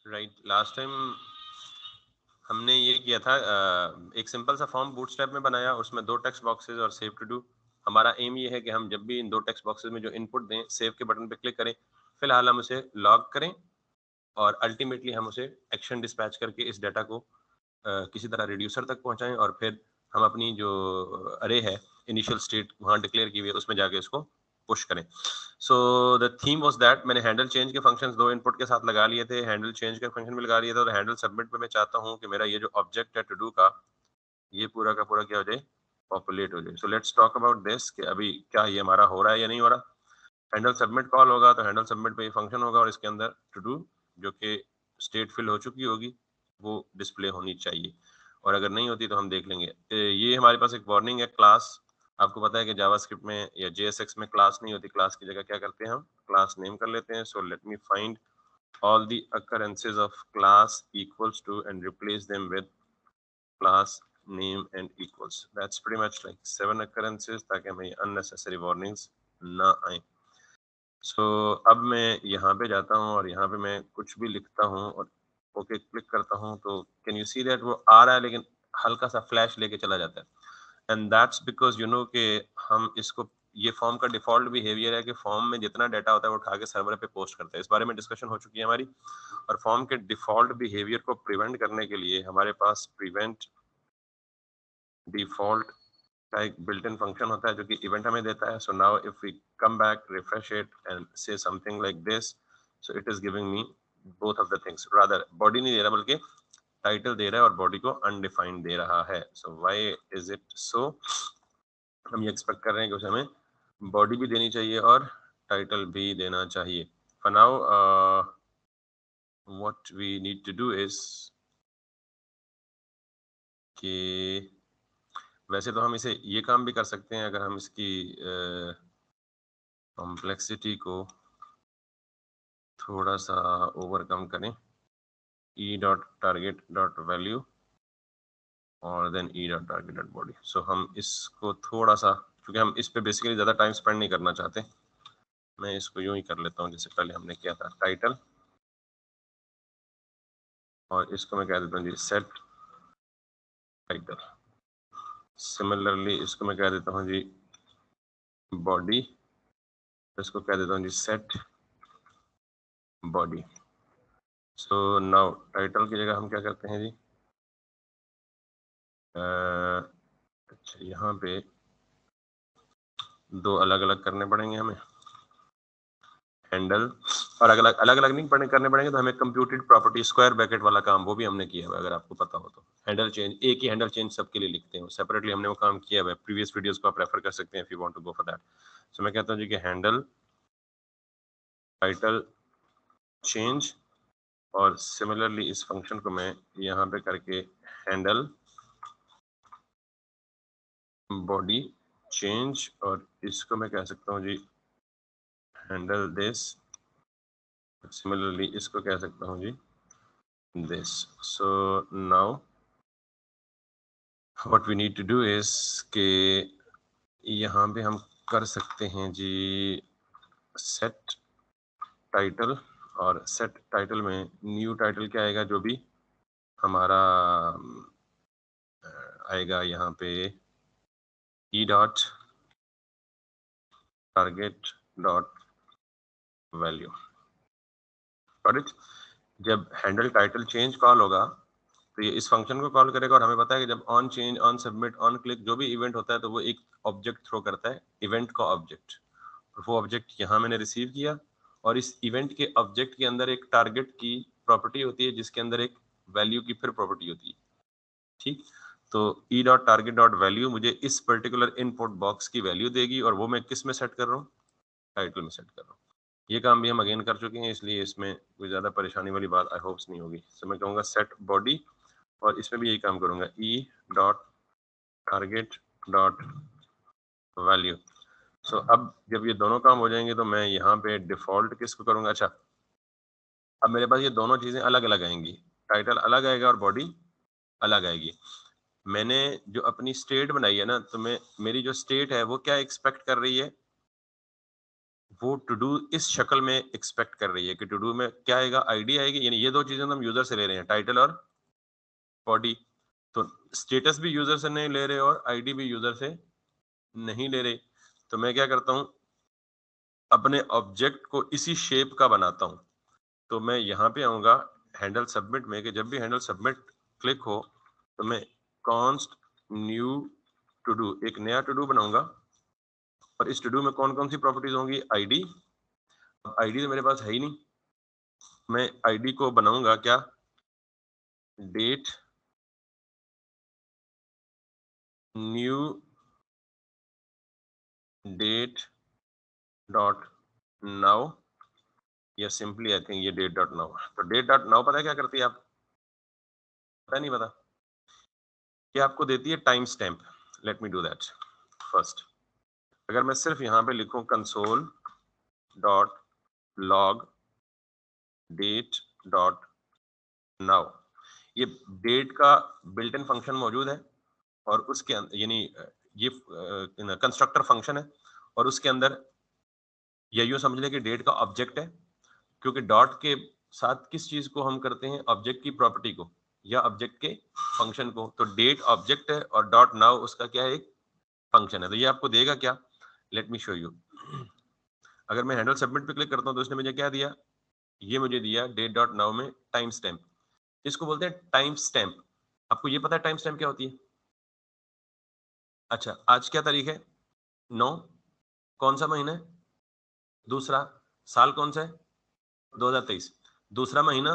Right, last time हमने ये किया था, एक सिंपल सा फॉर्म बूटस्ट्रैप में बनाया, उसमें 2 टेक्स्ट बॉक्सेस और सेव टू डू। हमारा एम ये है कि हम जब भी इन 2 टेक्स्ट बॉक्सेस में जो इनपुट दें, सेव के बटन पे क्लिक करें, फिलहाल हम उसे लॉग करें और अल्टीमेटली हम उसे एक्शन डिस्पैच करके इस डाटा को किसी तरह रिड्यूसर तक पहुंचाएं और फिर हम अपनी जो अरे है, इनिशियल स्टेट वहां डिक्लेयर की हुई है, उसमें जाके इसको पुश करें। So the theme was that मैंने हैंडल चेंज के फंक्शंस 2 इनपुट के साथ लगा लिए थे, हैंडल चेंज के फंक्शन भी लगा लिए थे, और हैंडल सबमिट पे मैं चाहता हूं कि मेरा ये जो ऑब्जेक्ट है टू डू का, ये पूरा का पूरा क्या हो जाए, पॉपुलेट हो जाए। So let's talk about this कि अभी क्या ये हमारा हो रहा है या नहीं हो रहा। हैंडल सबमिट कॉल होगा तो हैंडल सबमिट पे ये फंक्शन होगा और इसके अंदर टू डू जो कि स्टेट फिल हो चुकी होगी वो डिस्प्ले होनी चाहिए, और अगर नहीं होती तो हम देख लेंगे। ये हमारे पास एक वार्निंग है क्लास। आपको पता है कि जावास्क्रिप्ट में या JSX में क्लास नहीं होती, क्लास की जगह क्या करते हैं हम, क्लास नेम कर लेते हैं। सो let me find all the occurrences of class equals to and replace them with class name and equals. That's pretty much like 7 occurrences ताकि हमें unnecessary warnings ना आए। सो अब मैं यहाँ पे जाता हूँ और यहाँ पे मैं कुछ भी लिखता हूँ और ओके क्लिक करता हूँ, तो कैन यू सी दैट वो आ रहा है लेकिन हल्का सा फ्लैश लेके चला जाता है। And that's because you know कि हम इसको, ये फॉर्म का डिफॉल्ट बिहेवियर है कि फॉर्म में जितना डाटा होता है वो उठा के सर्वर पे पोस्ट करता है। इस बारे में डिस्कशन हो चुकी है हमारी, और फॉर्म के डिफॉल्ट बिहेवियर को प्रिवेंट करने के लिए हमारे पास प्रिवेंट डिफॉल्ट का एक बिल्ट इन फंक्शन होता है जो कि इवेंट हमें देता है। So now if we come back, refresh it and say something like this, so it is giving me both of the things. Rather body नहीं दे रहा बल्कि टाइटल दे रहा है और बॉडी को अनडिफाइंड दे रहा है। So why is it so? हम ये एक्सपेक्ट कर रहे हैं कि उसे हमें बॉडी भी देनी चाहिए और टाइटल भी देना चाहिए। For now what we need to do is कि वैसे तो हम इसे ये काम भी कर सकते हैं अगर हम इसकी कॉम्प्लेक्सिटी को थोड़ा सा ओवरकम करें, e.target.value और देन e.target.body। सो हम इसको थोड़ा सा, क्योंकि हम इस पे बेसिकली ज़्यादा टाइम स्पेंड नहीं करना चाहते, मैं इसको यूं ही कर लेता हूँ जैसे पहले हमने किया था, टाइटल, और इसको मैं कह देता हूँ जी सेट टाइटल। सिमिलरली इसको मैं कह देता हूँ जी बॉडी, इसको कह देता हूँ जी set body. So now title की जगह हम क्या करते हैं जी, अच्छा यहाँ पे 2 अलग अलग करने पड़ेंगे हमें, हैंडल, और अलग अलग नहीं करने पड़ेंगे तो हमें कंप्यूटेड प्रॉपर्टी स्क्वायर ब्रैकेट वाला काम वो भी हमने किया हुआ है, अगर आपको पता हो तो। हैंडल चेंज, एक ही हैंडल चेंज सबके लिए लिखते हैं सेपरेटली, हमने वो काम किया हुआ है। प्रीवियस वीडियोस को आप रेफर कर सकते हैं if you want to go for that. So मैं कहता हूँ जी कि हैंडल टाइटल चेंज, और सिमिलरली इस फंक्शन को मैं यहाँ पे करके हैंडल बॉडी चेंज, और इसको मैं कह सकता हूँ जी हैंडल दिस, सिमिलरली इसको कह सकता हूँ जी this. So now what we need to do is कि यहाँ पे हम कर सकते हैं जी सेट टाइटल, और सेट टाइटल में न्यू टाइटल क्या आएगा, जो भी हमारा आएगा यहाँ पे e dot target dot value. जब हैंडल टाइटल चेंज कॉल होगा तो ये इस फंक्शन को कॉल करेगा, और हमें पता है कि जब on change, on submit, on click जो भी इवेंट होता है तो वो एक ऑब्जेक्ट थ्रो करता है, इवेंट का ऑब्जेक्ट, और वो ऑब्जेक्ट यहाँ मैंने रिसीव किया, और इस इवेंट के ऑब्जेक्ट के अंदर एक टारगेट की प्रॉपर्टी होती है जिसके अंदर एक वैल्यू की फिर प्रॉपर्टी होती है। ठीक, तो ई डॉट टारगेट डॉट वैल्यू मुझे इस पर्टिकुलर इनपुट बॉक्स की वैल्यू देगी, और वो मैं किस में सेट कर रहा हूँ, टाइटल में सेट कर रहा हूँ। ये काम भी हम अगेन कर चुके हैं, इसलिए इसमें कोई ज़्यादा परेशानी वाली बात आई होप्स नहीं होगी। तो मैं कहूँगा सेट बॉडी, और इसमें भी यही काम करूँगा, e dot target dot value. So अब जब ये दोनों काम हो जाएंगे तो मैं यहाँ पे डिफॉल्ट किसको करूँगा, अच्छा अब मेरे पास ये दोनों चीज़ें अलग अलग आएंगी, टाइटल अलग आएगा और बॉडी अलग आएगी। मैंने जो अपनी स्टेट बनाई है ना, तो मैं, मेरी जो स्टेट है वो क्या एक्सपेक्ट कर रही है, वो टू डू इस शक्ल में एक्सपेक्ट कर रही है कि टू डू में क्या आएगा, आईडी आएगी, यानी ये दो चीजें हम यूजर से ले रहे हैं, टाइटल और बॉडी। तो स्टेटस भी यूजर से नहीं ले रहे और आईडी भी यूजर से नहीं ले रहे। तो मैं क्या करता हूं, अपने ऑब्जेक्ट को इसी शेप का बनाता हूं। तो मैं यहाँ पे आऊंगा हैंडल सबमिट में, कि जब भी हैंडल सबमिट क्लिक हो तो मैं कॉन्स्ट न्यू टू डू, एक नया टू डू बनाऊंगा। और इस टू डू में कौन कौन सी प्रॉपर्टीज होंगी, आईडी। अब आईडी तो मेरे पास है ही नहीं, मैं आईडी को बनाऊंगा क्या, date new date dot now, या सिंपली आई थिंक ये डेट डॉट नाउ। तो डेट डॉट नाउ पता है क्या करती है, आप पता नहीं पता, ये आपको देती है timestamp. Let me do that first. अगर मैं सिर्फ यहाँ पे लिखूं console dot log date dot now, ये डेट का बिल्ट इन फंक्शन मौजूद है और उसके यानी ये कंस्ट्रक्टर फंक्शन है, और उसके अंदर ये यूं समझ लें कि डेट का ऑब्जेक्ट है, क्योंकि डॉट के साथ किस चीज को हम करते हैं, ऑब्जेक्ट की प्रॉपर्टी को या ऑब्जेक्ट के फंक्शन को। तो डेट ऑब्जेक्ट है और डॉट नाउ उसका क्या है, एक फंक्शन है। तो ये आपको देगा क्या, लेट मी शो यू। अगर मैं हैंडल सबमिट पे क्लिक करता हूं तो इसने मुझे क्या दिया, ये मुझे दिया डेट डॉट नाउ में टाइम स्टैम्प। इसको बोलते हैं टाइम स्टैम्प। आपको ये पता है टाइम स्टैम्प क्या होती है? अच्छा, आज क्या तारीख है, 9, कौन सा महीना है, दूसरा, साल कौन सा है, 2023, दूसरा महीना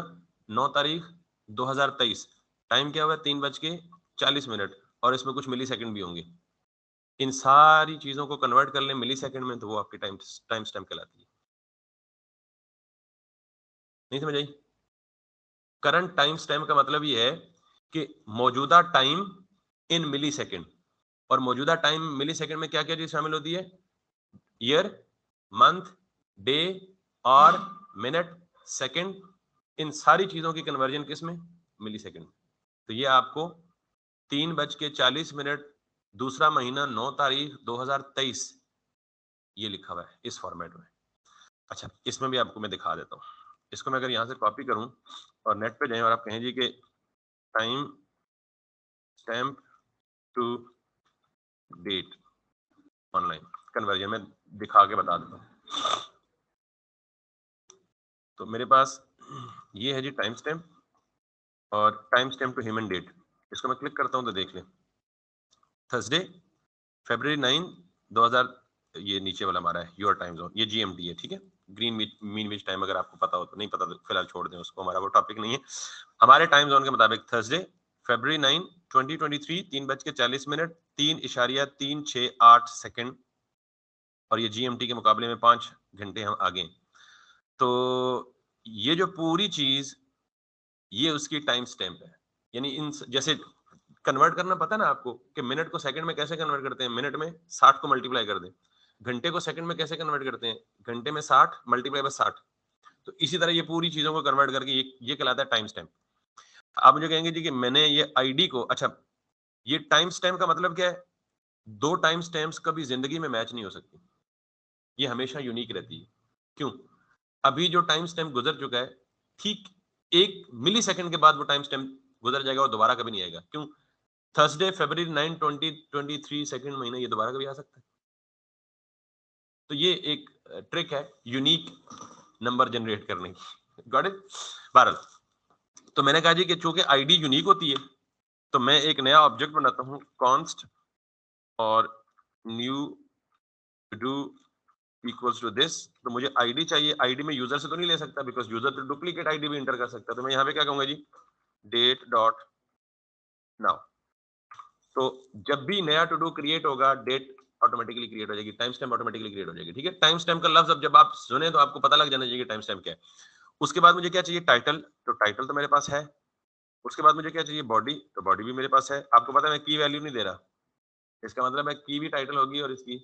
9 तारीख 2023, टाइम क्या हुआ 3:40 और इसमें कुछ मिली सेकंड भी होंगे। इन सारी चीजों को कन्वर्ट कर ले मिली सेकंड में तो वो आपकी टाइम स्टैम्प कहलाती है। नहीं समझ आई? करंट टाइम स्टैम्प का मतलब ये है कि मौजूदा टाइम इन मिली सेकंड, और मौजूदा टाइम मिली सेकंड में क्या क्या चीज शामिल होती है, ईयर, मंथ, डे और मिनट, सेकंड, इन सारी चीजों की कन्वर्जन किस में, मिली सेकंड। तो ये आपको 3:40 दूसरा महीना 9 तारीख 2023 ये लिखा हुआ है इस फॉर्मेट में। अच्छा, इसमें भी आपको मैं दिखा देता हूँ। इसको मैं अगर यहाँ से कॉपी करूँ और नेट पे जाएं और आप कहें जी कि timestamp to date online conversion में दिखा के बता देता हूँ। तो मेरे पास ये है जी टाइम स्टैम्प और timestamp to human date. इसको मैं क्लिक करता हूँ तो देख लें, थर्सडे February 9 2000, ये नीचे वाला हमारा है योर टाइम जोन, ये GMT है, ठीक है, ग्रीन मीन विच टाइम। अगर आपको पता हो तो, नहीं पता तो फिलहाल छोड़ दें उसको, हमारा वो टॉपिक नहीं है। हमारे टाइम जोन के मुताबिक थर्सडे February 9 2023 3:40 3.368 और ये GMT के मुकाबले में 5 घंटे हम आगे। तो ये जो पूरी चीज ये उसकी टाइम स्टैम्प है। यानी इन जैसे कन्वर्ट करना पता है ना आपको कि मिनट को सेकंड में कैसे कन्वर्ट करते हैं, मिनट में 60 को मल्टीप्लाई कर दें। घंटे को सेकंड में कैसे कन्वर्ट करते हैं, घंटे में 60 मल्टीप्लाई बाय 60। तो इसी तरह ये पूरी चीजों को कन्वर्ट करके ये कहलाता है टाइम स्टैम्प। आप मुझे कहेंगे जी कि मैंने ये आईडी को, अच्छा ये टाइम स्टैम्प का मतलब क्या है, दो टाइम स्टैम्प्स कभी जिंदगी में मैच नहीं हो सकती, ये हमेशा यूनिक रहती है। क्यों? अभी जो टाइम स्टैम्प गुजर चुका है, ठीक 1 मिली सेकंड के बाद वो टाइम स्टैम्प गुजर जाएगा और दोबारा कभी नहीं आएगा। क्यों? थर्सडे February 9 2023 सेकंड महीना ये दोबारा कभी आ सकता है। तो ये एक ट्रिक है यूनिक नंबर जनरेट करने की। Got it? बहरहाल, तो मैंने कहा जी कि चूंकि आईडी यूनिक होती है तो मैं एक नया ऑब्जेक्ट बनाता हूं, कॉन्स्ट और new do equals to this. तो मुझे आईडी चाहिए, आईडी में यूजर से तो नहीं ले सकता बिकॉज यूजर तो डुप्लीकेट आईडी भी इंटर कर सकता है। तो मैं यहाँ पे क्या कहूंगा जी, डेट डॉट नाउ। तो जब भी नया टू डू क्रिएट होगा डेट ऑटोमेटिकली क्रिएट हो जाएगी, टाइम स्टैम्प ऑटोमेटिकली क्रिएट हो जाएगी। ठीक है, टाइम स्टैम्प का लफ्ज अब जब आप सुने तो आपको पता लग जाना चाहिए टाइम स्टैम्प क्या है। उसके बाद मुझे क्या चाहिए, टाइटल। तो टाइटल तो मेरे पास है। उसके बाद मुझे क्या चाहिए, बॉडी। तो बॉडी भी मेरे पास है। आपको पता है मैं की वैल्यू नहीं दे रहा, इसका मतलब है की भी टाइटल होगी और इसकी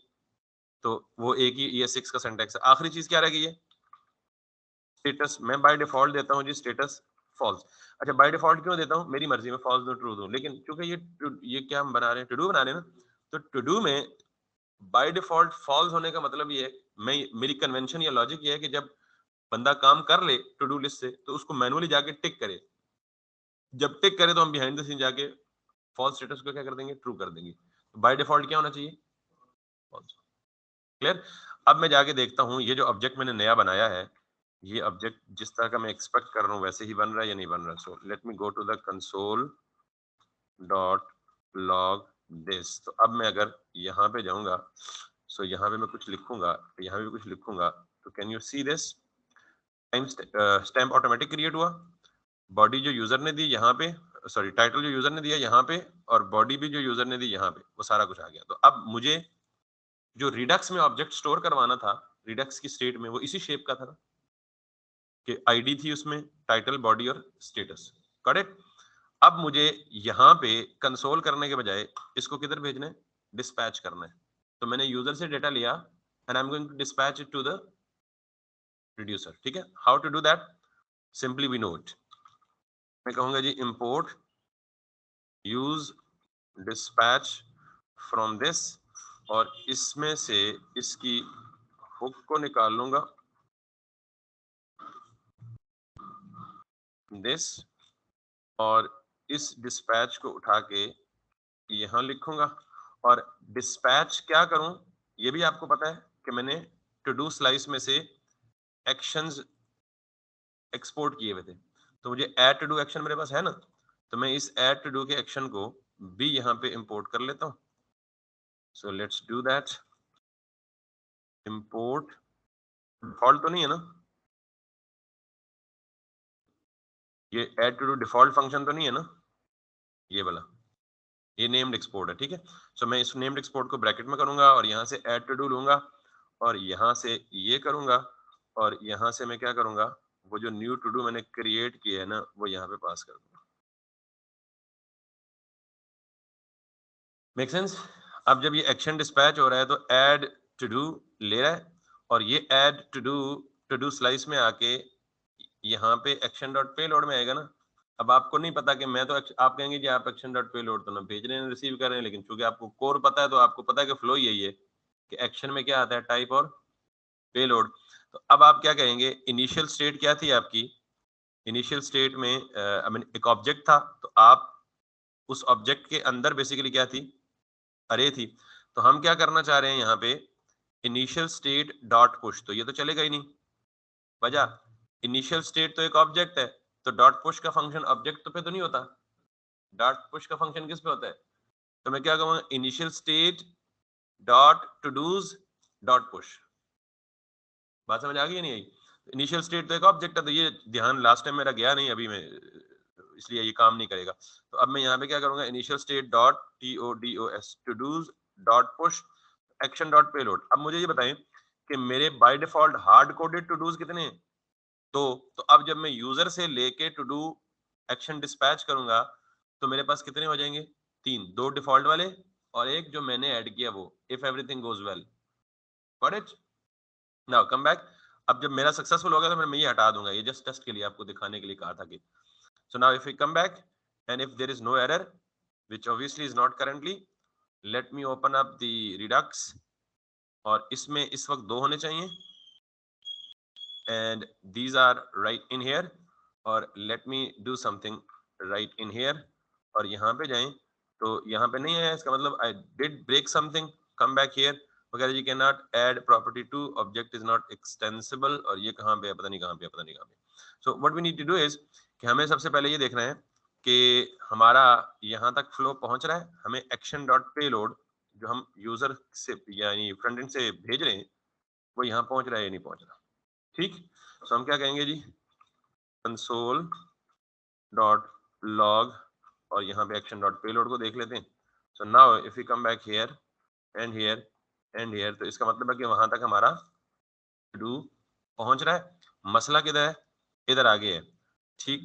तो वो एक ही, ये 6 का सिंटैक्स है। आखिरी चीज क्या रह गई है, स्टेटस। मैं बाय डिफॉल्ट देता हूँ जी स्टेटस फॉल्स। अच्छा, बाय डिफॉल्ट क्यों देता हूँ, मेरी मर्जी में फॉल्स दूं ट्रू दूं, लेकिन क्योंकि ये क्या हम बना रहे हैं, टू डू बना रहे हैं ना, तो टू डू में बाय डिफॉल्ट फॉल्स होने का मतलब ये है मेरी कन्वेंशन या लॉजिक ये है कि जब बंदा काम कर ले टू डू लिस्ट से तो उसको मैनुअली जाके टिक करे, जब टिक करे तो हम बिहाइंड द सीन जाके फॉल्स स्टेटस को क्या कर देंगे, ट्रू कर देंगे। तो बाय डिफॉल्ट क्या होना चाहिए, फॉल्स। क्लियर। अब मैं जाके देखता हूँ ये जो ऑब्जेक्ट मैंने नया बनाया है, ये ऑब्जेक्ट जिस तरह का मैं एक्सपेक्ट कर रहा हूँ वैसे ही बन रहा है या नहीं बन रहा। So let me go to the console dot log this. तो अब मैं अगर यहाँ पे जाऊंगा, सो यहाँ पे मैं कुछ लिखूंगा, यहाँ पे कुछ लिखूंगा, तो can you see this, time stamp automatic create हुआ, बॉडी जो यूजर ने दी यहाँ पे, सॉरी टाइटल जो यूजर ने दिया यहाँ पे, और बॉडी भी जो यूजर ने दी यहाँ पे, वो सारा कुछ आ गया। तो अब मुझे जो रिडक्स में ऑब्जेक्ट स्टोर करवाना था, रिडक्स की स्टेट में, वो इसी शेप का था ना, कि आईडी थी उसमें, टाइटल, बॉडी और स्टेटस। करेक्ट। अब मुझे यहाँ पे कंसोल करने के बजाय इसको किधर भेजना है, डिस्पैच करना है। तो मैंने यूजर से डेटा लिया and I am going to dispatch it to the reducer. ठीक है, how to do that, simply we know it. मैं कहूंगा जी import use dispatch from this, और इसमें से इसकी हुक को निकाल लूंगा, दिस, और इस डिस्पैच को उठा के यहां लिखूंगा। और डिस्पैच क्या करूं, ये भी आपको पता है कि मैंने टू डू स्लाइस में से एक्शंस एक्सपोर्ट किए हुए थे, तो मुझे ऐड टू डू एक्शन मेरे पास है ना, तो मैं इस ऐड टू डू के एक्शन को भी यहां पे इंपोर्ट कर लेता हूं। So let's do that, import, default तो नहीं है ना, ये add todo default function तो नहीं है ना, ये वाला, ये नेम्ड एक्सपोर्ट है। ठीक है, सो मैं इस नेम्ड एक्सपोर्ट को ब्रैकेट में करूंगा और यहाँ से ऐड टू डू लूंगा, और यहाँ से ये करूंगा, और यहाँ से मैं क्या करूंगा, वो जो न्यू टू डू मैंने क्रिएट किया है ना, वो यहाँ पे पास कर दूंगा। Make sense. अब जब ये एक्शन डिस्पैच हो रहा है तो ऐड टू डू ले रहा है, और ये ऐड टू डू स्लाइस में आके यहाँ पे एक्शन डॉट पेलोड में आएगा ना। अब आपको नहीं पता कि मैं तो आप कहेंगे जी आप एक्शन डॉट पेलोड तो ना भेज रहे हैं, रिसीव कर रहे हैं, लेकिन चूंकि आपको कोर पता है तो आपको पता है कि फ्लो यही है कि एक्शन में क्या आता है, टाइप और पेलोड। तो अब आप क्या कहेंगे, इनिशियल स्टेट क्या थी आपकी, इनिशियल स्टेट में एक ऑब्जेक्ट था, तो आप उस ऑब्जेक्ट के अंदर बेसिकली क्या थी, अरे थी। तो हम क्या करना चाह रहे हैं यहाँ पे, इनिशियल स्टेट डॉट पुश, तो ये तो चलेगा ही नहीं, वजह इनिशियल स्टेट तो एक ऑब्जेक्ट है, तो डॉट पुश का फंक्शन ऑब्जेक्ट पे तो नहीं होता, डॉट पुश का फंक्शन किस पे होता है। तो मैं क्या कहूंगा, initial state dot todos dot push. बात समझ आ गई नहीं आई। इनिशियल स्टेट तो एक ऑब्जेक्ट है, तो ये ध्यान लास्ट टाइम मेरा गया नहीं अभी में, इसलिए ये काम नहीं करेगा। तो अब मैं यहाँ पे क्या करूंगा, initial state dot TODOS todos dot push action dot payload. अब मुझे ये बताएं कि मेरे by default hard coded todos कितने हैं, तो अब जब मैं यूजर से लेके टू डू एक्शन डिस्पैच करूंगा तो मेरे पास कितने हो जाएंगे, 3, 2 डिफॉल्ट वाले और एक जो मैंने ऐड किया वो, if everything goes well. Got it. Now come back. अब जब मेरा सक्सेसफुल हो गया तो मैं ये हटा दूंगा, ये जस्ट टेस्ट के लिए आपको दिखाने के लिए कहा था कि। So now if we come back and if there is no error which obviously is not currently, let me open up the Redux, और इसमें इस वक्त 2 होने चाहिए, and these are right in here, और let me do something right in here, और यहाँ पे जाएं तो यहाँ पे नहीं है, इसका मतलब I did break something, come back here, वगैरह जी cannot add property to object is not extensible, और ये कहाँ पे है, पता नहीं कहाँ पे है, पता नहीं कहाँ पे। So what we need to do is कि हमें सबसे पहले ये देखना है कि हमारा यहाँ तक फ्लो पहुँच रहा है, हमें एक्शन डॉट पेलोड जो हम यूजर से यानी फ्रंट एंड से भेज रहे हैं वो यहाँ पहुँच रहा है या नहीं पहुँच रहा। ठीक, तो हम क्या कहेंगे जी, कंसोल डॉट लॉग, और यहाँ पे एक्शन डॉट पेलोड को देख लेते हैं। सो now if you come back here and here and here, तो इसका मतलब है कि वहां तक हमारा डू पहुंच रहा है। मसला किधर है, इधर आगे है। ठीक,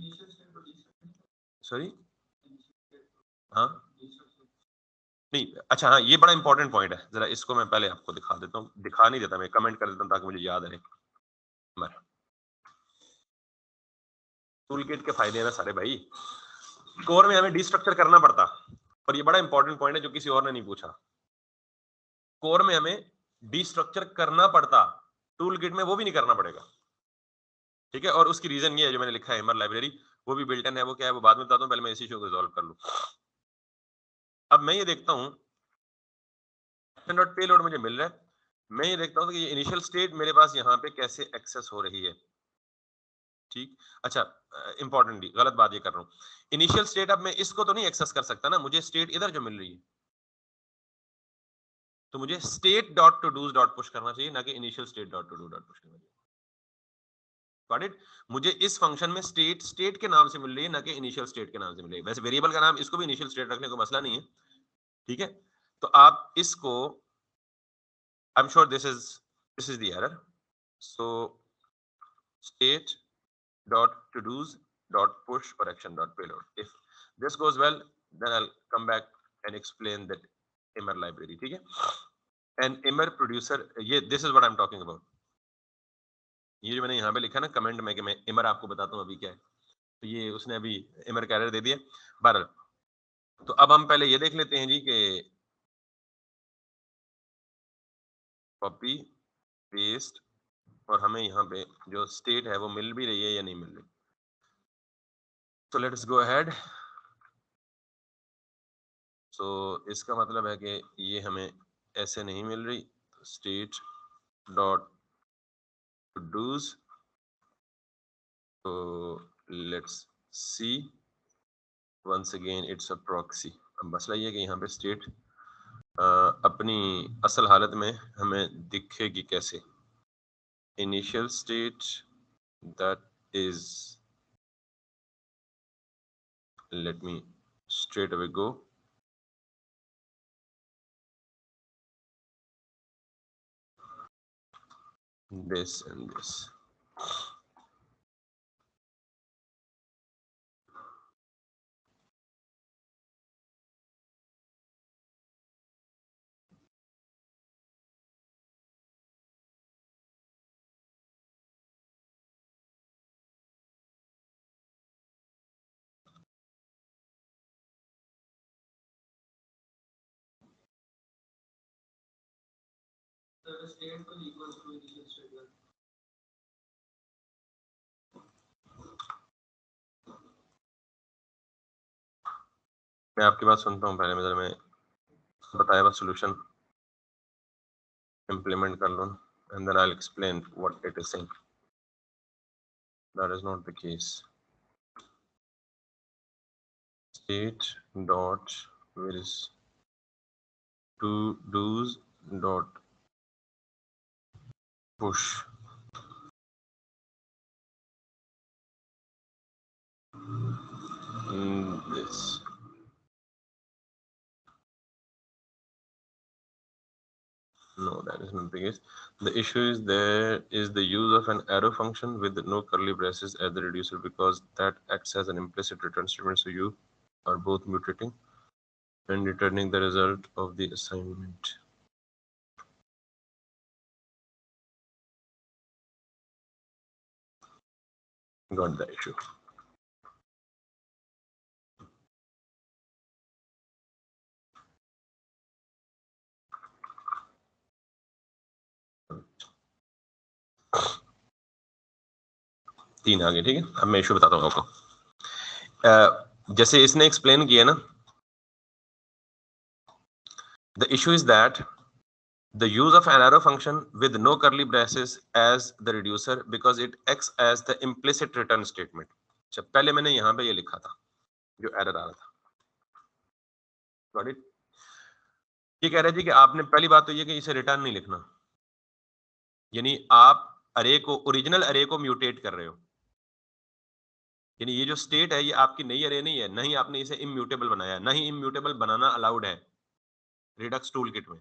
सॉरी, हाँ नहीं, अच्छा हाँ, ये बड़ा इंपॉर्टेंट पॉइंट है, जरा इसको मैं पहले आपको दिखा देता हूँ, दिखा नहीं देता, मैं कमेंट कर देता हूँ ताकि मुझे याद रहे। टूल किट के फायदे हैं ना सारे भाई, कोर में हमें डिस्ट्रक्चर करना पड़ता, और ये बड़ा इंपॉर्टेंट पॉइंट है जो किसी और ने नहीं पूछा, कोर में हमें डिस्ट्रक्चर करना पड़ता टूल किट में वो भी नहीं करना पड़ेगा, ठीक है। और उसकी रीजन ये है जो मैंने लिखा है एमआर लाइब्रेरी, वो भी बिल्ट इन है, वो क्या है वो बाद में बताता हूँ, पहले मैं इसी इशू को रिजॉल्व कर लूँ। अब मैं ये देखता हूँ डॉट पेलोड मुझे मिल रहा है, मैं ये देखता हूँ कि ये इनिशियल स्टेट मेरे पास यहाँ पे कैसे एक्सेस हो रही है, ठीक। अच्छा, इंपॉर्टेंटली गलत बात ये कर रहा हूँ, इनिशियल स्टेट अब मैं इसको तो नहीं एक्सेस कर सकता ना, मुझे स्टेट इधर जो मिल रही है, तो मुझे state dot todos dot push करना चाहिए, ना कि initial state dot to do dot push करना चाहिए। Got it? मुझे इस फंक्शन में स्टेट के नाम से मिल रही है, ना कि इनिशियल स्टेट के नाम से मिल रही है। वैसे वेरिएबल का नाम इसको भी इनिशियल स्टेट रखने को मसला नहीं है, ठीक है। तो आप इसको, I am sure this is the error, so state dot to do's dot push or action dot payload. If this goes well, then I'll come back and explain that immer library, ठीक है। and immer producer, ये this is what I'm talking about, ये जो मैंने यहाँ पे लिखा ना कमेंट में कि मैं immer आपको बताता हूँ अभी क्या है, तो ये उसने अभी immer का एरर दे दिया। बहरहाल, तो अब हम पहले ये देख लेते हैं जी कि कॉपी पेस्ट, और हमें यहाँ पे जो स्टेट है वो मिल भी रही है या नहीं मिल रही। तो लेट्स गो अहेड। सो इसका मतलब है कि ये हमें ऐसे नहीं मिल रही, स्टेट डॉट डूज, तो let's see once again it's a proxy. अब मसला ये है कि यहाँ पे स्टेट अपनी असल हालत में हमें दिखेगी कैसे, initial state that is, let me straight away go, this and this. मैं आपकी बात सुनता हूँ, पहले मैं बताया हुआ सॉल्यूशन implement कर लूँ, and then I'll explain what it is saying. That is not the case. State dot where is to do's dot push. This. No, that is not the case. The issue is there is the use of an arrow function with no curly braces as the reducer, because that acts as an implicit return statement. So you are both mutating and returning the result of the assignment. Got the issue. तीन आगे, ठीक है। अब मैं issue बताता हूँ आपको। जैसे इसने एक्सप्लेन किया ना, the issue is that the use of an arrow function with no curly braces as the reducer because it acts as the implicit return statement. अच्छा, पहले मैंने यहाँ पे ये लिखा था जो एरर आ रहा था, गॉट इट। ये कह रहे जी कि आपने, पहली बात तो ये कि इसे रिटर्न नहीं लिखना, यानी आप अरे को, ओरिजिनल अरे को म्यूटेट कर रहे हो, यानी ये जो स्टेट है ये आपकी नई अरे नहीं है, नहीं आपने इसे इम्यूटेबल बनाया, नहीं इम्यूटेबल बनाना अलाउड है रिडक्स टूल किट में।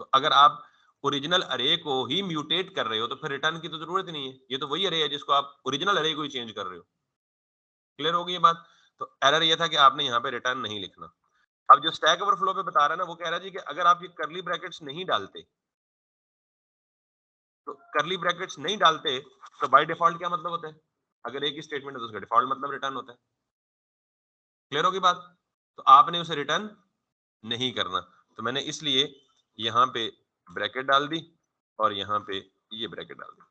तो अगर आप ओरिजिनल अरे को ही म्यूटेट कर रहे हो तो फिर रिटर्न की तो जरूरत ही नहीं है, ये तो वही अरे है जिसको आप ओरिजिनल अरे को ही चेंज कर रहे हो। क्लियर होगी ये बात? तो एरर ये था कि आपने यहाँ पे रिटर्न नहीं लिखना। अब जो स्टैक ओवरफ्लो पे बता रहा है ना, वो कह रहा है जी कि अगर आप ये करली ब्रैकेट्स नहीं डालते, तो करली ब्रैकेट्स नहीं डालते तो बाय डिफॉल्ट क्या मतलब होता है, अगर एक ही स्टेटमेंट है तो उसका डिफॉल्ट मतलब रिटर्न होता है। क्लियर होगी बात? तो आपने उसे रिटर्न नहीं करना, तो मैंने इसलिए यहाँ पे ब्रैकेट डाल दी और यहाँ पे ये ब्रैकेट डाल दी।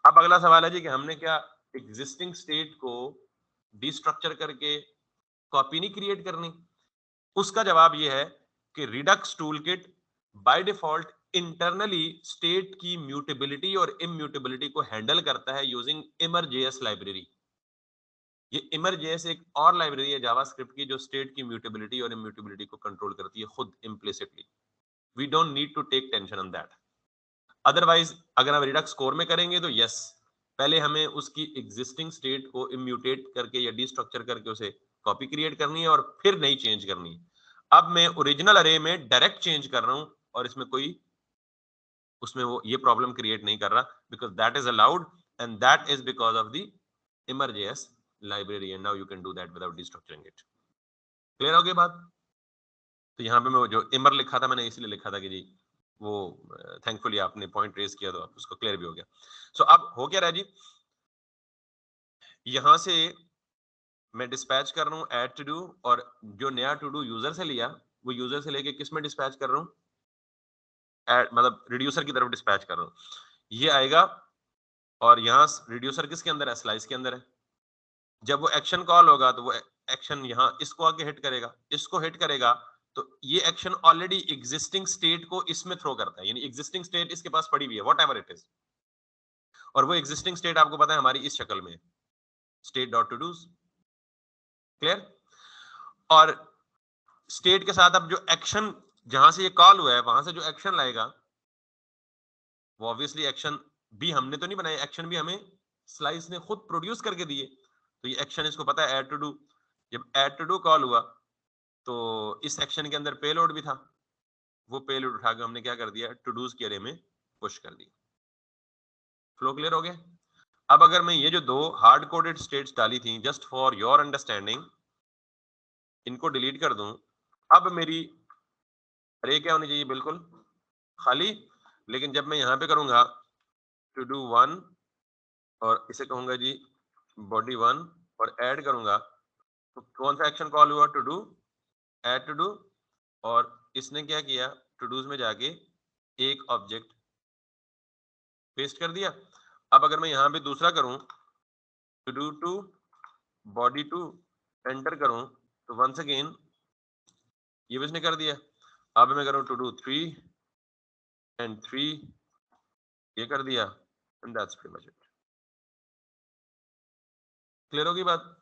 अब अगला सवाल है जी कि हमने क्या एग्जिस्टिंग स्टेट को डिस्ट्रक्चर करके कॉपी नहीं क्रिएट करनी? उसका जवाब ये है कि Redux toolkit by default internally state की म्यूटेबिलिटी और इम्यूटेबिलिटी को हैंडल करता है यूजिंग इमरजेएस लाइब्रेरी। ये इमरजेएस एक और लाइब्रेरी है जावास्क्रिप्ट की जो स्टेट की म्यूटेबिलिटी और इम्यूटेबिलिटी को कंट्रोल करती है खुद implicitly. We don't need to take tension on that. Otherwise अगर हम रिडक्स कोर में करेंगे तो यस, पहले हमें उसकी एग्जिस्टिंग स्टेट को इम्यूटेट करके या डिस्ट्रक्चर करके उसे कॉपी क्रिएट करनी है और फिर नई चेंज करनी है। अब मैं ओरिजिनल अरे में डायरेक्ट चेंज कर रहा हूं और इसमें कोई उसमें वो ये प्रॉब्लम क्रिएट नहीं कर रहा, because that is allowed and that is because of the Immer JS library and now you can do that without destructuring it. Clear हो गई बात? तो यहाँ पे मैं जो इमर लिखा था मैंने इसलिए लिखा था कि जी वो थैंकफुली आपने पॉइंट रेज किया तो उसको क्लियर भी हो गया। सो अब हो क्या रहा जी, यहां से मैं डिस्पैच कर रहा हूं ऐड टू डू, और जो नया टू डू यूजर से लिया वो यूजर से लेके किस में डिस्पैच कर रहा हूं, मतलब रिड्यूसर की तरफ डिस्पैच कर रहा हूं। ये आएगा और यहाँ रिड्यूसर किसके अंदर है, स्लाइस के अंदर है। जब वो एक्शन कॉल होगा तो वो एक्शन यहाँ इसको आके हिट करेगा, इसको हिट करेगा, तो ये एक्शन ऑलरेडी एग्जिस्टिंग स्टेट को इसमें थ्रो करता है, यानी एग्जिस्टिंग स्टेट इसके पास पड़ी हुई है व्हाट एवर इट इज, और वो एग्जिस्टिंग स्टेट आपको पता है हमारी इस शक्ल में state dot todos. Clear? और स्टेट के साथ अब जो एक्शन जहां से ये कॉल हुआ है वहां से जो एक्शन लाएगा वो ऑब्वियसली एक्शन भी हमने तो नहीं बनाए, एक्शन भी हमें स्लाइस ने खुद प्रोड्यूस करके दिए। तो ये एक्शन इसको पता है ऐड टू डू। जब ऐड टू डू कॉल हुआ तो इस एक्शन के अंदर पेलोड भी था, वो पेलोड उठाकर हमने क्या कर दिया, टू डूज के अरे में पुश कर दिया। फ्लो क्लियर हो गया? अब अगर मैं ये जो दो हार्ड कोडेड स्टेट्स डाली थी जस्ट फॉर योर अंडरस्टैंडिंग, इनको डिलीट कर दूं, अब मेरी अरे क्या होनी चाहिए, बिल्कुल खाली। लेकिन जब मैं यहां पे करूंगा टू डू वन और इसे कहूंगा जी बॉडी वन और ऐड करूंगा, तो कौन सा एक्शन कॉल हुआ, todo, add todo, और इसने क्या किया, टू डूज में जाके एक ऑब्जेक्ट पेस्ट कर दिया। अब अगर मैं यहां पे दूसरा करूं todo two body two enter करूं तो वंस अगेन ये भी इसने कर दिया। अब मैं करूं todo three and three, ये कर दिया, and that's pretty much it. Clear होगी बात?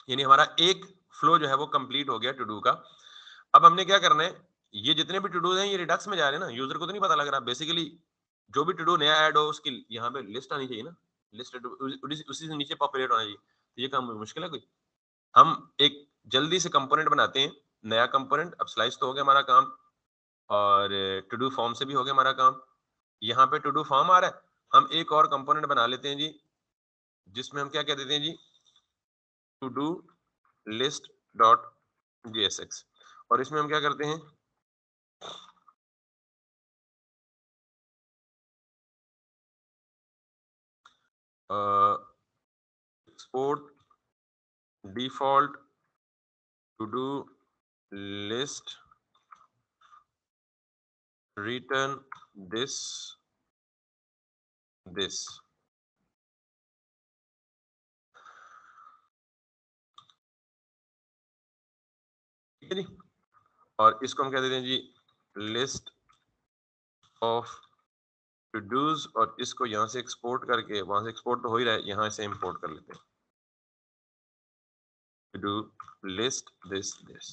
यानी हमारा एक फ्लो जो है वो कंप्लीट हो गया टू डू का। अब हमने क्या करना है, ये जितने भी टू डू हैं ये रिडक्स में जा रहे हैं ना, यूजर को तो नहीं पता लग रहा। बेसिकली जो भी टू डू नया ऐड हो उसकी यहाँ पे लिस्ट आनी चाहिए ना, लिस्ट उसी से नीचे पॉपुलेट होना चाहिए। तो ये काम मुश्किल है कोई? हम एक जल्दी से कंपोनेंट बनाते हैं, नया कंपोनेंट। अब स्लाइस तो हो गया हमारा काम, और टू डू फॉर्म से भी हो गया हमारा काम। यहाँ पे टू डू फॉर्म आ रहा है, हम एक और कंपोनेंट बना लेते हैं जी, जिसमें हम क्या कह देते हैं जी, to do list dot jsx, और इसमें हम क्या करते हैं, export default to do list return this this. ठीक है जी, और इसको हम कह देते हैं जी लिस्ट ऑफ टू डूज, और इसको यहां से एक्सपोर्ट करके, वहां से एक्सपोर्ट तो हो ही रहा है, यहां से इंपोर्ट कर लेते हैं to do list this this,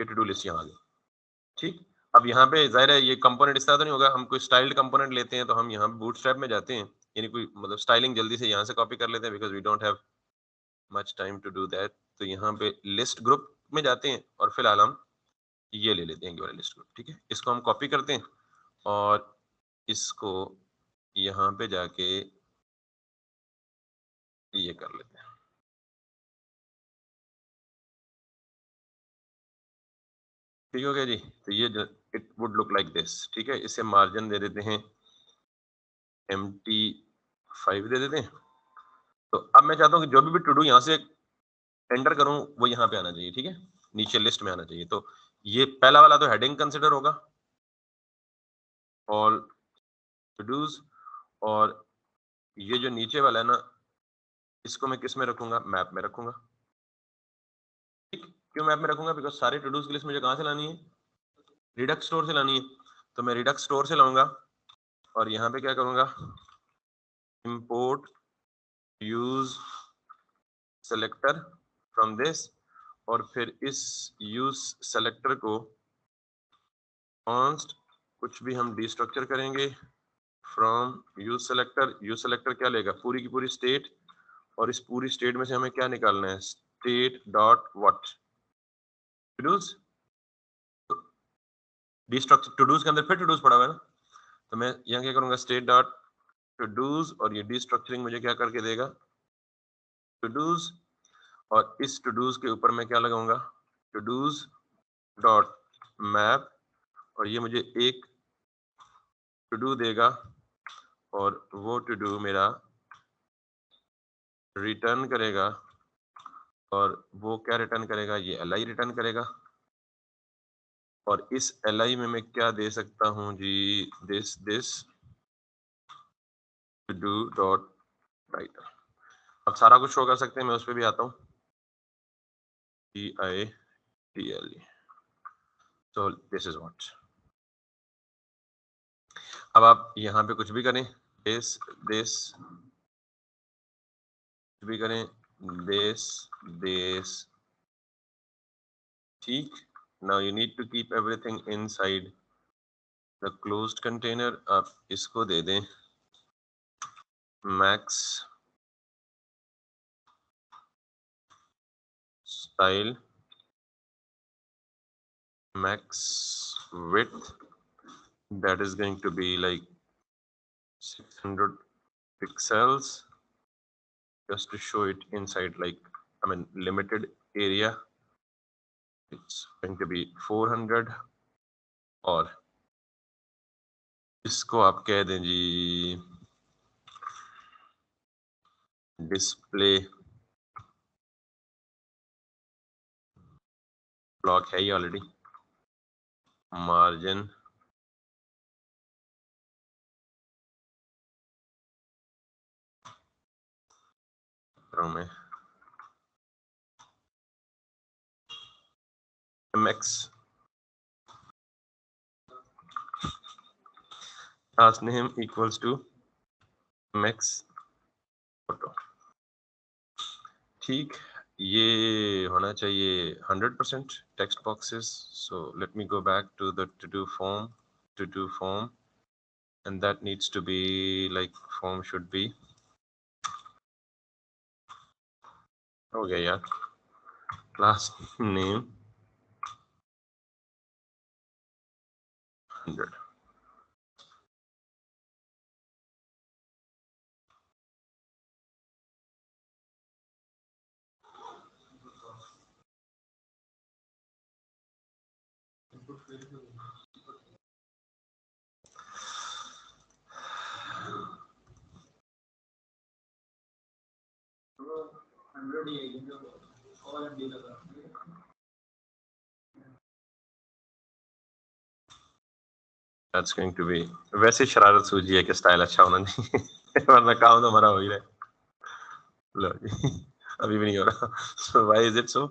ये टू डू लिस्ट यहाँ आ गई। ठीक, अब यहाँ पे जाहिर है ये कंपोनेंट इस तरह तो नहीं होगा, हम कोई स्टाइल्ड कंपोनेंट लेते हैं तो हम यहाँ बूटस्ट्रैप में जाते हैं, यानी कोई मतलब स्टाइलिंग जल्दी से यहाँ से कॉपी कर लेते हैं, because we don't have much time to do that. तो यहाँ पे लिस्ट ग्रुप में जाते हैं और फिलहाल हम ये ले लेते हैं केवल लिस्ट ग्रुप। ठीक है, इसको हम कॉपी करते हैं और इसको यहाँ पे जाके ये कर लेते हैं। ठीक हो गया जी, तो ये it would look like this. ठीक है, इसे मार्जिन दे देते हैं MT5 दे देते हैं। तो अब मैं चाहता हूँ कि जो भी टू डू यहाँ से एंटर करूँ वो यहाँ पे आना चाहिए। ठीक है, नीचे लिस्ट में आना चाहिए। तो ये पहला वाला तो हेडिंग कंसिडर होगा, ऑल टू डूज, और ये जो नीचे वाला है ना, इसको मैं किस में रखूंगा? मैप में रखूंगा। ठीक, क्यों मैप में रखूंगा? बिकॉज सारे टू डूज की लिस्ट मुझे कहां से लानी है? रिडक्स स्टोर से लानी है। तो मैं रिडक्स स्टोर से लाऊंगा और यहाँ पे क्या करूंगा? Import use selector from this, और फिर इस यूज सेलेक्टर को कॉन्स्ट कुछ भी हम डिस्ट्रक्चर करेंगे from use selector. Use selector क्या लेगा? पूरी की पूरी स्टेट, और इस पूरी स्टेट में से हमें क्या निकालना है? State dot what? Todos. Destructure todos के अंदर फिर टूडूज पड़ा हुआ है ना, तो मैं यहाँ क्या करूंगा? स्टेट डॉट टूडूज, और ये डिस्ट्रक्चरिंग मुझे क्या करके देगा? टूडूज। और इस टूडूज के ऊपर मैं क्या लगाऊंगा? टूडूज डॉट मैप, और ये मुझे एक टू डू देगा, और वो टू डू मेरा रिटर्न करेगा। और वो क्या रिटर्न करेगा? ये li रिटर्न करेगा। और इस li में मैं क्या दे सकता हूँ जी? This to do dot title. अब सारा कुछ शो कर सकते हैं, मैं उस पर भी आता हूँ। TITLE। so this is what। अब आप यहाँ पे कुछ भी करें, this कुछ भी करें, this, ठीक। now you need to keep everything inside the closed container। आप इसको दे दें max style, max width, that is going to be like 600 pixels, just to show it inside, like I mean limited area, it's going to be 400। और इसको आप कह दें जी display block है ही already. Margin में mx, class name equals to mx photo। ठीक, ये होना चाहिए 100% text boxes। so let me go back to the to do form, and that needs to be like form should be, हो गया यार, class name 100। That's going to be, वैसे शरारत सूझी है कि स्टाइल अच्छा होना नहीं वरना काम तो हमारा हो ही रहा है। लो जी, अभी भी नहीं हो रहा। So why is it so?